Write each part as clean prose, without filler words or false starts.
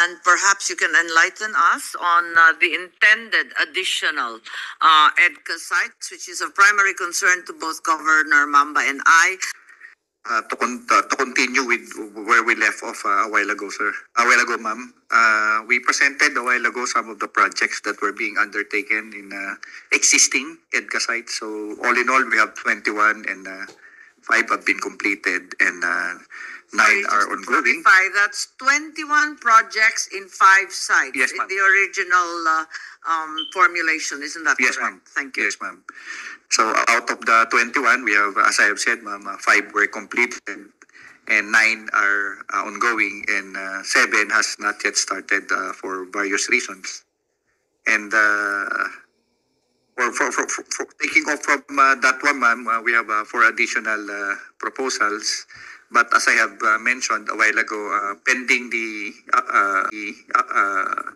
and perhaps you can enlighten us on the intended additional EDCA sites, which is of primary concern to both Governor Mamba and I. To continue with where we left off a while ago, sir. A while ago, ma'am. We presented a while ago some of the projects that were being undertaken in existing EDCA sites. So all in all, we have 21 and 5 have been completed and 9 are ongoing. That's 21 projects in 5 sites. Yes, ma'am. In the original formulation, isn't that correct? Yes, ma'am. Thank you. Yes, ma'am. So out of the 21, we have, as I have said, ma'am, 5 were completed and 9 are ongoing and 7 has not yet started for various reasons. And for taking off from that one, ma'am, we have 4 additional proposals. But as I have mentioned a while ago, pending the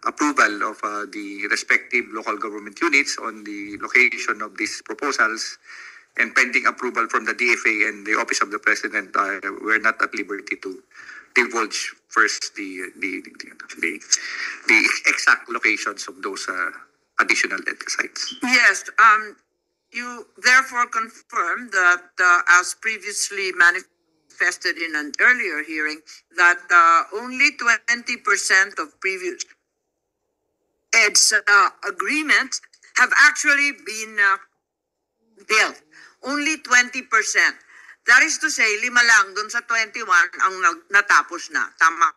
approval of the respective local government units on the location of these proposals, and pending approval from the DFA and the Office of the President, we're not at liberty to divulge first the exact locations of those additional EDCA sites. Yes. You therefore confirm that, as previously manifested in an earlier hearing, that only 20% of previous EDS agreements have actually been built. Only 20%. That is to say, 5 lang dun sa 21 ang natapos na. Tama.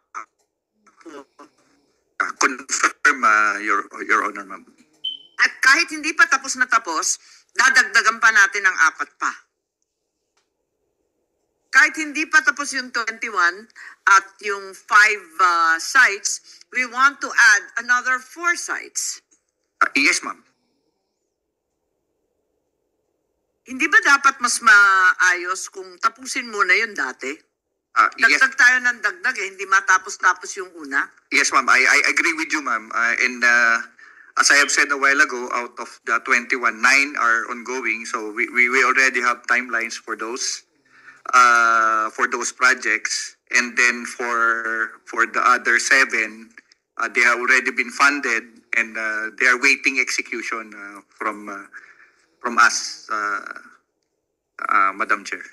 Confirm, Your Honor, ma'am. At kahit hindi pa tapos na tapos, dadagdagan pa natin ng 4 pa. Kahit hindi pa tapos yung 21 at yung 5 sites, we want to add another 4 sites. Yes, ma'am. Hindi ba dapat mas maayos kung tapusin muna yun dati? Yes. Dagdag tayo ng dagdag hindi matapos-tapos yung una. Yes, ma'am. I agree with you, ma'am. And as I have said a while ago, out of the 21, 9 are ongoing. So we already have timelines for those projects. And then for the other 7, they have already been funded and they are waiting execution from us, Madam Chair.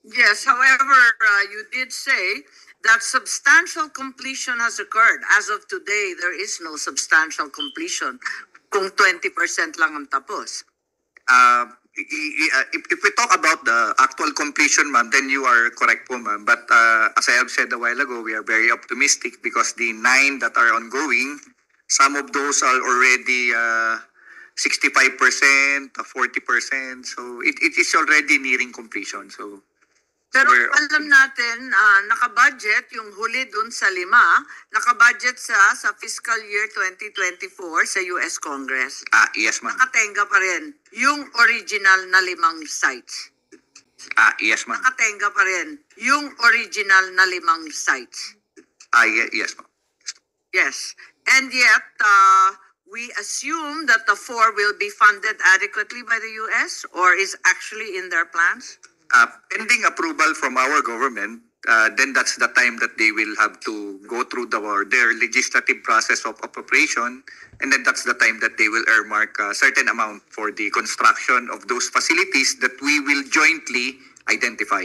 Yes, however, you did say that substantial completion has occurred. As of today, there is no substantial completion kung 20% lang ang tapos. If we talk about the actual completion, ma'am, then you are correct po, ma'am. But as I have said a while ago, we are very optimistic because the 9 that are ongoing, some of those are already 65%, 40%. So it is already nearing completion. So pero alam natin, nakabudget yung huli dun sa 5, nakabudget sa fiscal year 2024 sa US Congress. Yes, ma'am. Nakatenga pa rin yung original na 5 sites. Yes, ma'am. Nakatenga pa rin yung original na 5 sites. Yes, ma'am. Yes. And yet, we assume that the 4 will be funded adequately by the US or is actually in their plans? Pending approval from our government, then that's the time that they will have to go through their legislative process of appropriation, and then that's the time that they will earmark a certain amount for the construction of those facilities that we will jointly identify.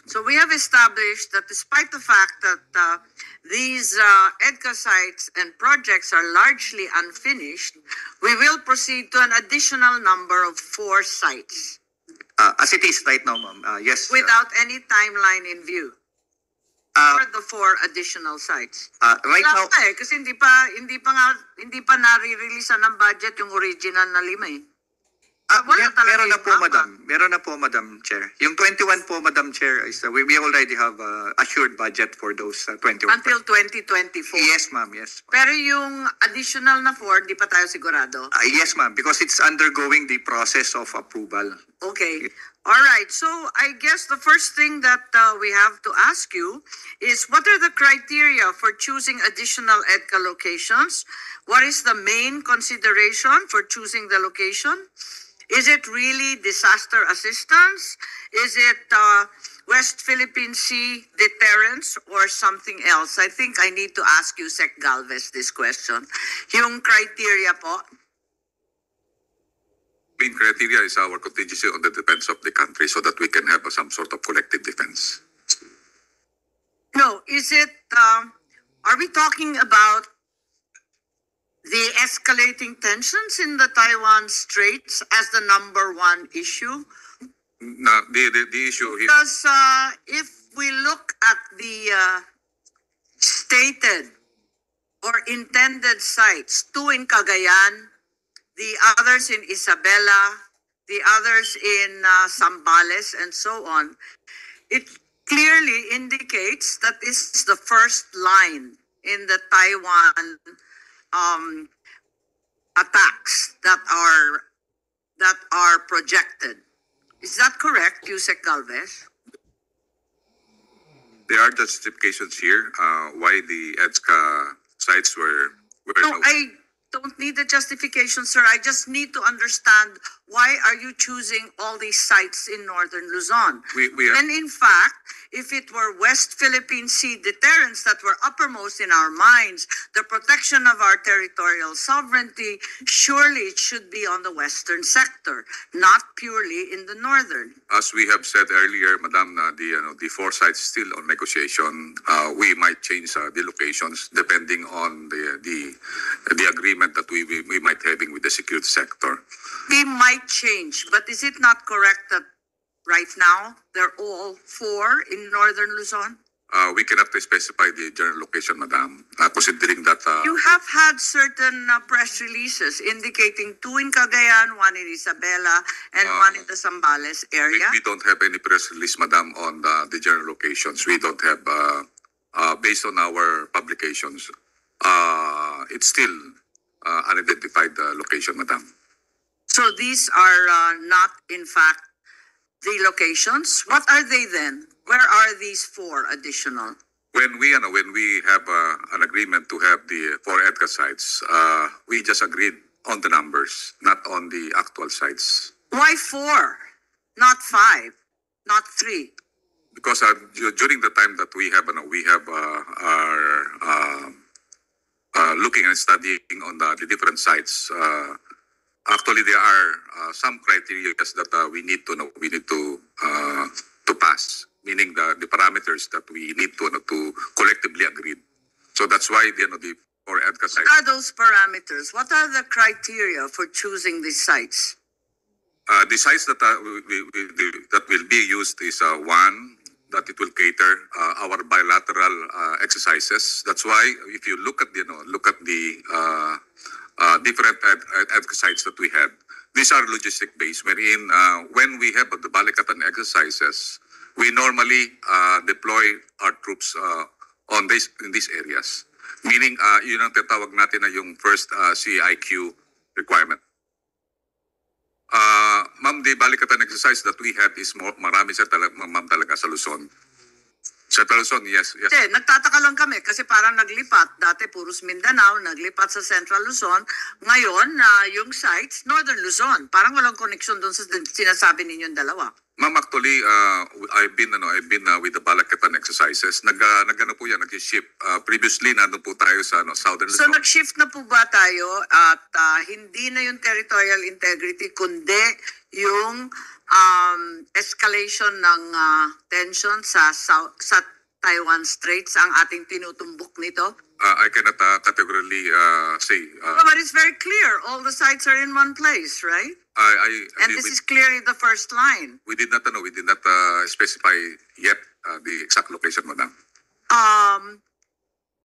So we have established that despite the fact that these EDCA sites and projects are largely unfinished, we will proceed to an additional number of 4 sites. As it is right now, ma'am, yes. Without any timeline in view for the 4 additional sites. Right now, kasi hindi pa nare-release ng budget yung original na 5 eh. Meron na po, Madam Chair. Yung 21 po, Madam Chair, is we already have assured budget for those 21. Until 2024? Yes, ma'am. Yes. Pero yung additional na 4, di pa tayo sigurado? Yes, ma'am, because it's undergoing the process of approval. Okay. All right. So I guess the first thing that we have to ask you is, what are the criteria for choosing additional EDCA locations? What is the main consideration for choosing the location? Is it really disaster assistance? Is it West Philippine Sea deterrence or something else? I think I need to ask you, Sec Galvez, this question. Yung criteria po. Main criteria is our contingency on the defense of the country so that we can have some sort of collective defense. No, is it, are we talking about the escalating tensions in the Taiwan Straits as the number one issue? Now, the issue here, Because if we look at the stated or intended sites, two in Cagayan, the others in Isabela, the others in Zambales, and so on, it clearly indicates that this is the first line in the Taiwan attacks that are projected. Is that correct, Yusek Galvez? there are justifications here why the EDSCA sites were No, I don't need the justification, sir. I just need to understand why are you choosing all these sites in northern Luzon? we are, When in fact, if it were West Philippine Sea deterrents that were uppermost in our minds, the protection of our territorial sovereignty, surely it should be on the western sector, not purely in the northern. as we have said earlier, Madam, the four sites still on negotiation. We might change the locations depending on the agreement that we might having with the security sector. We might change, but is it not correct that right now they're all four in northern Luzon? We cannot specify the general location, Madam, considering that You have had certain press releases indicating two in Cagayan, one in Isabela, and one in the Zambales area. we don't have any press release, Madam, on the general locations. We don't have, based on our publications, it's still unidentified location, Madam. So these are not, in fact, the locations. What are they then? Where are these four additional? When we have an agreement to have the four EDCA sites, we just agreed on the numbers, not on the actual sites. Why four? Not five, not three. Because during the time that we have looking and studying on the different sites, actually there are some criteria that we need to pass, meaning the parameters that we need to collectively agree. So that's why the four EDCA sites. What are those parameters? What are the criteria for choosing these sites? The sites that that will be used is one, that it will cater our bilateral exercises. That's why if you look at the different EDCA sites that we have, these are logistic based. Wherein when we have the Balikatan exercises, we normally deploy our troops in these areas. Meaning, yun ang tatawag natin na yung first CIQ requirement. Ma'am, the Balikatan exercise that we had is marami ma'am talaga sa Luzon. Sa Luzon, yes. Hindi, nagtataka lang kami kasi parang naglipat. Dati puros Mindanao, naglipat sa Central Luzon. Ngayon, yung sites, Northern Luzon. Parang walang connection doon sa sinasabi ninyong dalawa. Ma'am, actually, I've been with the Balikatan exercises. Nag-ano po yan, nag-ship. Previously, nandun po tayo sa Southern So Luzon. nag-shift na po ba tayo at hindi na yung territorial integrity kundi yung escalation ng tension sa Taiwan Straits ang ating tinutumbok nito? I cannot categorically say. But it's very clear. All the sites are in one place, right? And this is clearly the first line. We did not specify yet the exact location, Madam.